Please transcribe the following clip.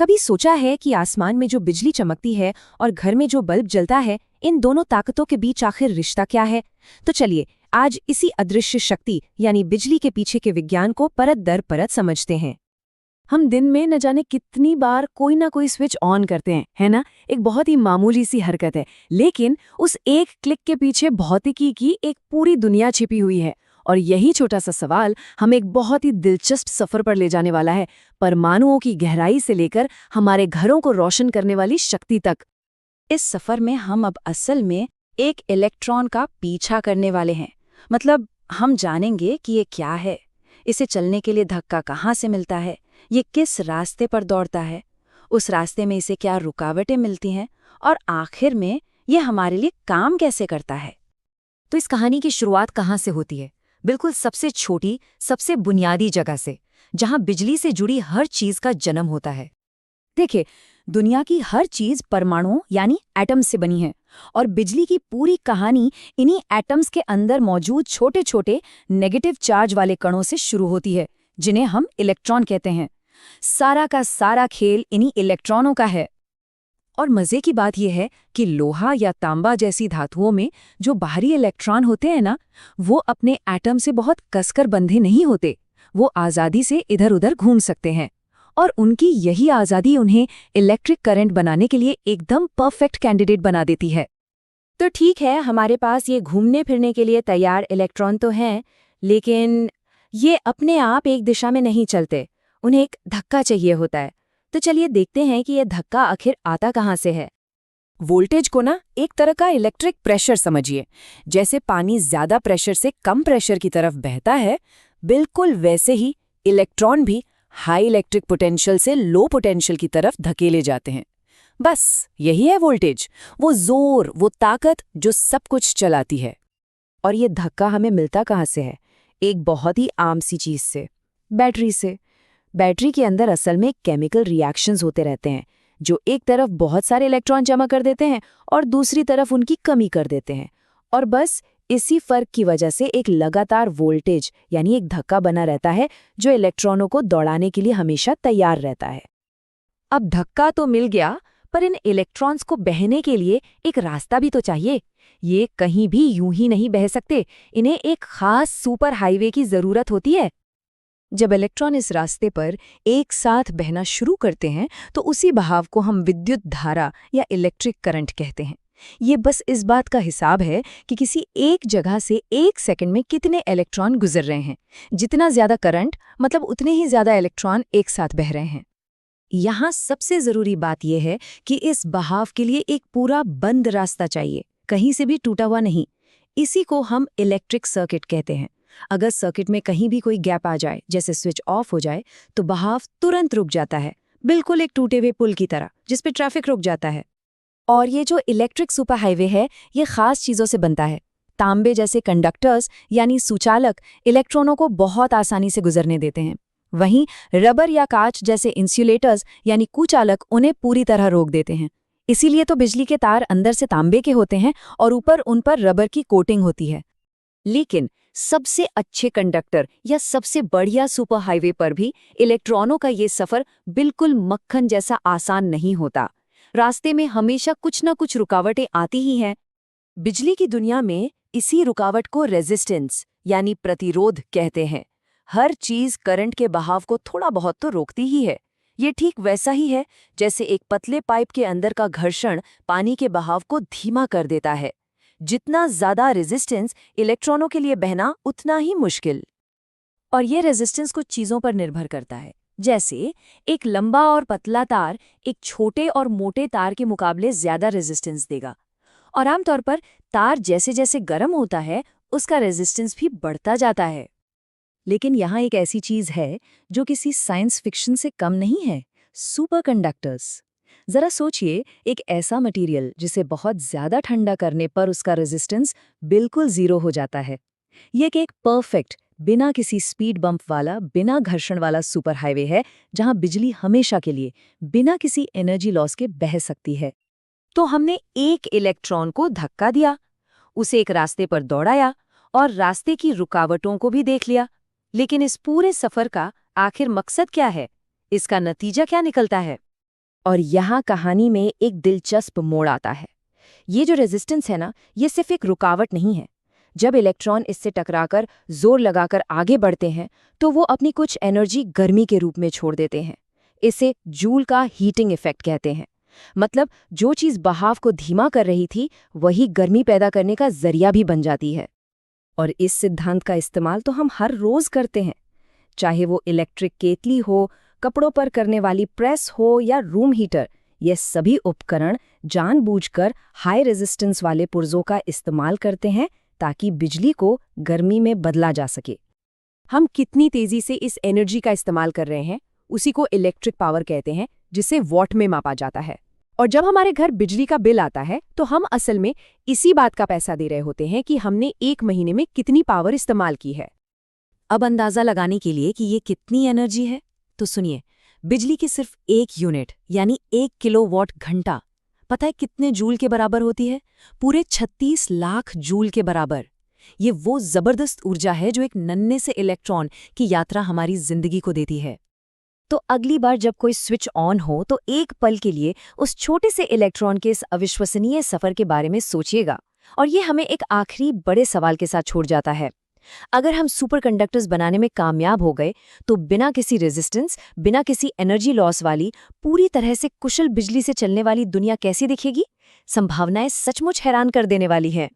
कभी सोचा है कि आसमान में जो बिजली चमकती है और घर में जो बल्ब जलता है, इन दोनों ताकतों के बीच आखिर रिश्ता क्या है? तो चलिए आज इसी अदृश्य शक्ति यानी बिजली के पीछे के विज्ञान को परत दर परत समझते हैं। हम दिन में न जाने कितनी बार कोई ना कोई स्विच ऑन करते हैं, है ना? एक बहुत ही मामूली सी हरकत है, लेकिन उस एक क्लिक के पीछे भौतिकी की एक पूरी दुनिया छिपी हुई है। और यही छोटा सा सवाल हमें एक बहुत ही दिलचस्प सफर पर ले जाने वाला है, परमाणुओं की गहराई से लेकर हमारे घरों को रोशन करने वाली शक्ति तक। इस सफर में हम अब असल में एक इलेक्ट्रॉन का पीछा करने वाले हैं। मतलब हम जानेंगे कि ये क्या है, इसे चलने के लिए धक्का कहाँ से मिलता है, ये किस रास्ते पर दौड़ता है, उस रास्ते में इसे क्या रुकावटें मिलती हैं और आखिर में ये हमारे लिए काम कैसे करता है। तो इस कहानी की शुरुआत कहाँ से होती है? बिल्कुल सबसे छोटी, सबसे बुनियादी जगह से, जहां बिजली से जुड़ी हर चीज का जन्म होता है। देखिए, दुनिया की हर चीज परमाणुओं यानी एटम्स से बनी है, और बिजली की पूरी कहानी इन्हीं एटम्स के अंदर मौजूद छोटे छोटे नेगेटिव चार्ज वाले कणों से शुरू होती है, जिन्हें हम इलेक्ट्रॉन कहते हैं। सारा का सारा खेल इन्हीं इलेक्ट्रॉनों का है। और मजे की बात यह है कि लोहा या तांबा जैसी धातुओं में जो बाहरी इलेक्ट्रॉन होते हैं ना, वो अपने एटम से बहुत कसकर बंधे नहीं होते। वो आज़ादी से इधर उधर घूम सकते हैं, और उनकी यही आज़ादी उन्हें इलेक्ट्रिक करंट बनाने के लिए एकदम परफेक्ट कैंडिडेट बना देती है। तो ठीक है, हमारे पास ये घूमने फिरने के लिए तैयार इलेक्ट्रॉन तो हैं, लेकिन ये अपने आप एक दिशा में नहीं चलते, उन्हें एक धक्का चाहिए होता है। तो चलिए देखते हैं कि यह धक्का आखिर आता कहाँ से है। वोल्टेज को ना एक तरह का इलेक्ट्रिक प्रेशर समझिए। जैसे पानी ज्यादा प्रेशर से कम प्रेशर की तरफ बहता है, बिल्कुल वैसे ही इलेक्ट्रॉन भी हाई इलेक्ट्रिक पोटेंशियल से लो पोटेंशियल की तरफ धकेले जाते हैं। बस यही है वोल्टेज, वो जोर, वो ताकत जो सब कुछ चलाती है। और ये धक्का हमें मिलता कहाँ से है? एक बहुत ही आम सी चीज से, बैटरी से। बैटरी के अंदर असल में केमिकल रिएक्शंस होते रहते हैं, जो एक तरफ बहुत सारे इलेक्ट्रॉन जमा कर देते हैं और दूसरी तरफ उनकी कमी कर देते हैं। और बस इसी फर्क की वजह से एक लगातार वोल्टेज यानी एक धक्का बना रहता है, जो इलेक्ट्रॉनों को दौड़ाने के लिए हमेशा तैयार रहता है। अब धक्का तो मिल गया, पर इन इलेक्ट्रॉन्स को बहने के लिए एक रास्ता भी तो चाहिए। ये कहीं भी यूं ही नहीं बह सकते, इन्हें एक खास सुपर हाईवे की जरूरत होती है। जब इलेक्ट्रॉन इस रास्ते पर एक साथ बहना शुरू करते हैं, तो उसी बहाव को हम विद्युत धारा या इलेक्ट्रिक करंट कहते हैं। ये बस इस बात का हिसाब है कि किसी एक जगह से एक सेकंड में कितने इलेक्ट्रॉन गुजर रहे हैं। जितना ज्यादा करंट, मतलब उतने ही ज्यादा इलेक्ट्रॉन एक साथ बह रहे हैं। यहाँ सबसे जरूरी बात यह है कि इस बहाव के लिए एक पूरा बंद रास्ता चाहिए, कहीं से भी टूटा हुआ नहीं। इसी को हम इलेक्ट्रिक सर्किट कहते हैं। अगर सर्किट में कहीं भी कोई गैप आ जाए, जैसे स्विच ऑफ हो जाए, तो बहाव तुरंत रुक जाता है, बिल्कुल एक टूटे हुए पुल की तरह जिस पे ट्रैफिक रुक जाता है। और ये जो इलेक्ट्रिक सुपर हाईवे है, ये खास चीजों से बनता है। तांबे जैसे कंडक्टर्स यानी सुचालक इलेक्ट्रॉनों को बहुत आसानी से गुजरने देते हैं। वहीं रबर या कांच जैसे इंसुलेटर्स यानी कुचालक उन्हें पूरी तरह रोक देते हैं। इसीलिए तो बिजली के तार अंदर से तांबे के होते हैं और ऊपर उन पर रबर की कोटिंग होती है। लेकिन सबसे अच्छे कंडक्टर या सबसे बढ़िया सुपर हाईवे पर भी इलेक्ट्रॉनों का ये सफर बिल्कुल मक्खन जैसा आसान नहीं होता। रास्ते में हमेशा कुछ न कुछ रुकावटें आती ही हैं। बिजली की दुनिया में इसी रुकावट को रेजिस्टेंस यानी प्रतिरोध कहते हैं। हर चीज करंट के बहाव को थोड़ा बहुत तो रोकती ही है। ये ठीक वैसा ही है जैसे एक पतले पाइप के अंदर का घर्षण पानी के बहाव को धीमा कर देता है। जितना ज्यादा रेजिस्टेंस, इलेक्ट्रॉनों के लिए बहना उतना ही मुश्किल। और ये रेजिस्टेंस कुछ चीजों पर निर्भर करता है। जैसे एक लंबा और पतला तार एक छोटे और मोटे तार के मुकाबले ज्यादा रेजिस्टेंस देगा, और आमतौर पर तार जैसे जैसे गर्म होता है, उसका रेजिस्टेंस भी बढ़ता जाता है। लेकिन यहाँ एक ऐसी चीज है जो किसी साइंस फिक्शन से कम नहीं है, सुपरकंडक्टर्स। जरा सोचिए, एक ऐसा मटेरियल जिसे बहुत ज्यादा ठंडा करने पर उसका रेजिस्टेंस बिल्कुल जीरो हो जाता है। ये एक परफेक्ट, बिना किसी स्पीड बम्प वाला, बिना घर्षण वाला सुपर हाईवे है, जहां बिजली हमेशा के लिए बिना किसी एनर्जी लॉस के बह सकती है। तो हमने एक इलेक्ट्रॉन को धक्का दिया, उसे एक रास्ते पर दौड़ाया और रास्ते की रुकावटों को भी देख लिया। लेकिन इस पूरे सफर का आखिर मकसद क्या है? इसका नतीजा क्या निकलता है? और यहाँ कहानी में एक दिलचस्प मोड़ आता है। ये जो रेजिस्टेंस है ना, ये सिर्फ एक रुकावट नहीं है। जब इलेक्ट्रॉन इससे टकराकर जोर लगाकर आगे बढ़ते हैं तो वो अपनी कुछ एनर्जी गर्मी के रूप में छोड़ देते हैं। इसे जूल का हीटिंग इफेक्ट कहते हैं। मतलब जो चीज़ बहाव को धीमा कर रही थी वही गर्मी पैदा करने का जरिया भी बन जाती है। और इस सिद्धांत का इस्तेमाल तो हम हर रोज करते हैं, चाहे वो इलेक्ट्रिक केतली हो, कपड़ों पर करने वाली प्रेस हो या रूम हीटर। ये सभी उपकरण जानबूझकर हाई रेजिस्टेंस वाले पुर्जों का इस्तेमाल करते हैं ताकि बिजली को गर्मी में बदला जा सके। हम कितनी तेजी से इस एनर्जी का इस्तेमाल कर रहे हैं उसी को इलेक्ट्रिक पावर कहते हैं, जिसे वॉट में मापा जाता है। और जब हमारे घर बिजली का बिल आता है तो हम असल में इसी बात का पैसा दे रहे होते हैं कि हमने एक महीने में कितनी पावर इस्तेमाल की है। अब अंदाजा लगाने के लिए कि ये कितनी एनर्जी है तो सुनिए, बिजली की सिर्फ 1 यूनिट यानी 1 किलोवाट घंटा पता है कितने जूल के बराबर होती है? पूरे 36 लाख जूल के बराबर। ये वो जबरदस्त ऊर्जा है जो एक नन्हे से इलेक्ट्रॉन की यात्रा हमारी जिंदगी को देती है। तो अगली बार जब कोई स्विच ऑन हो तो एक पल के लिए उस छोटे से इलेक्ट्रॉन के इस अविश्वसनीय सफर के बारे में सोचिएगा। और ये हमें एक आखिरी बड़े सवाल के साथ छोड़ जाता है। अगर हम सुपरकंडक्टर्स बनाने में कामयाब हो गए तो बिना किसी रेजिस्टेंस, बिना किसी एनर्जी लॉस वाली पूरी तरह से कुशल बिजली से चलने वाली दुनिया कैसी दिखेगी? संभावनाएं सचमुच हैरान कर देने वाली हैं।